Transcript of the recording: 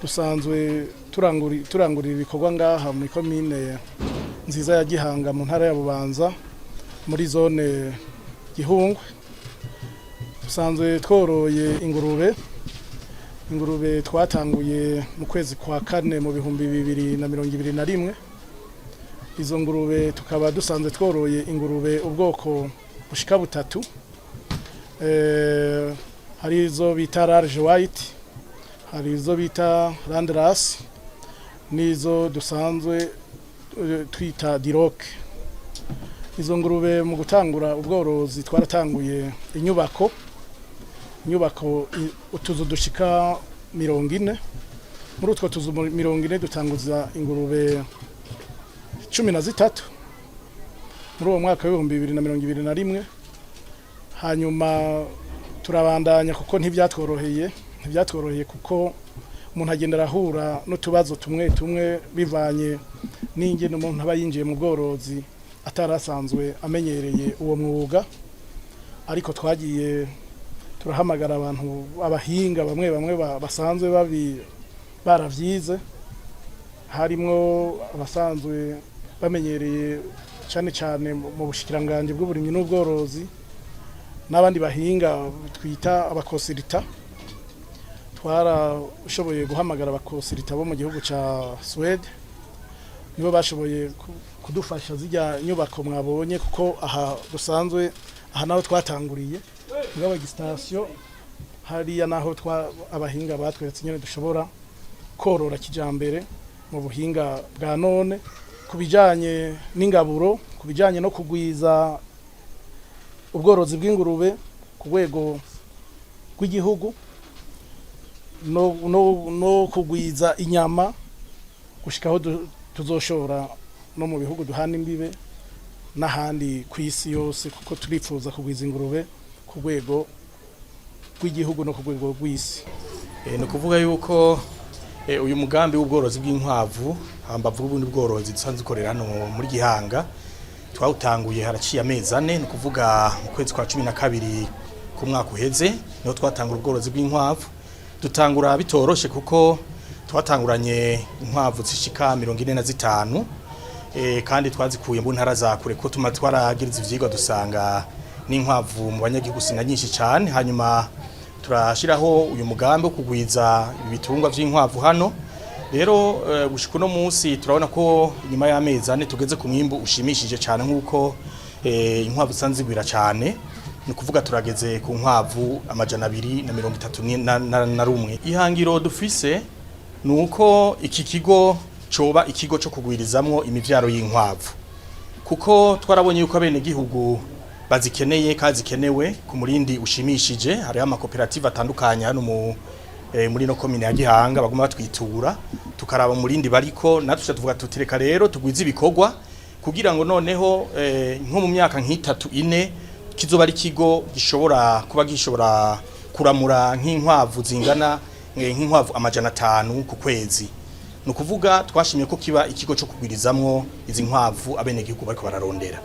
dusanzwe turangurira ibikorwa ngaha muri komine nziza ya Gihanga mu ntara ya Bubanza muri zone Gihungwe. Dusanzwe tworoye ingurube twatanguye mu kwezi kwa kane mu 2021. Izo ngurube tukaba dusanzwe tworoye ingurube ubwoko bushika butatu, hari izo bita large white, hari izo bita landrace, nizo dusanzwe twita diroc. Izo ngurube mu gutangura ubworozi twaratanguye inyubako utuzu dushika 40. Muri utwo tuzu 40 dutanguza ingurube 13 muri uwo mwaka wa 2021. Hanyuma turabandanya kuko ntibyatworoheye kuko umuntu agenda arahura n'utubazo tumwe bivanye n'ingene umuntu aba yinjiye mu bworozi atarasanzwe amenyereye uwo mwuga. Ariko twagiye turahamagara abantu abahinga bamwe basanzwe baravyize, harimwo abasanzwe bamenyereye cyane mu bushikiranganje bw'uburimyi n'ubworozi, n'abandi bahinga twita abakonsulta. Twarashoboye guhamagara abakonsulta bo mu gihugu ca Swede, nibo bashoboye kudufasha zijya nyubako mwabonye, kuko aha naho twatanguriye ngaba station hariya naho abahinga batweretse nyene dushobora korora kijambere mu buhinga bwa none, kubijanye n'ingaburo, kubijanye no kugwiza ubworozi bw'ingurube ku rwego rw'igihugu, no kugwiza inyama gushikaho tuzoshora no mu bihugu duhana imbibe n'ahandi ku isi yose, kuko turifuza kugwiza ingurube ku rwego rw'igihugu no ku rwego rw'isi. Ni kuvuga yuko uyu mugambi w'ubworozi bw'inkwavu hambavu ubundi bworozi dusanzwe dukorera hano muri Gihanga twawutanguye haraciye amezi 4. Ni kuvuga mu kwezi kwa 12 ku mwaka uheze niho twatangura ubworozi bw'inkwavu. Dutangura bitoroshe kuko twatanguranye inkwavu zishika 45, kandi twazikuye mu ntara za kure ko twaragize ivyigwa dusanga n'inkwavu mu banyagihugu sina nyinshi cyane. Hanyuma turashiraho uyu mugambi wo kugwiza ibitungwa vy'inkwavu hano. Rero gushika no munsi turabona ko nyuma y'amezi 4 tugeze ku mwimbu ushimishije cyane, nkuko inkwavu sanzigwira cyane. Ni kuvuga turageze ku nkwavu 231. Ihangiro dufise nuko iki kigo coba ikigo cyo kugwirizamwo imivyaro y'inkwavu, kuko twarabonye yuko abene gihugu bazikeneye kazikenewe ku murindi ushimishije. Hari amakoperative atandukanye hano muri no komine ya Gihanga baguma batwitura tukaraba murindi bariko natwe tuvuga tutireka rero tugwiza ibikorwa kugira ngo noneho nko mu myaka nk'itatu 4 kizoba ari kigo gishobora kuramura nk'inkwavu zingana nk'inkwavu 500 ku kwezi. No kuvuga twashimye ko kiba ikigo cyo kugwirizamwo izi nkwavu abene gihugu bariko bararondera.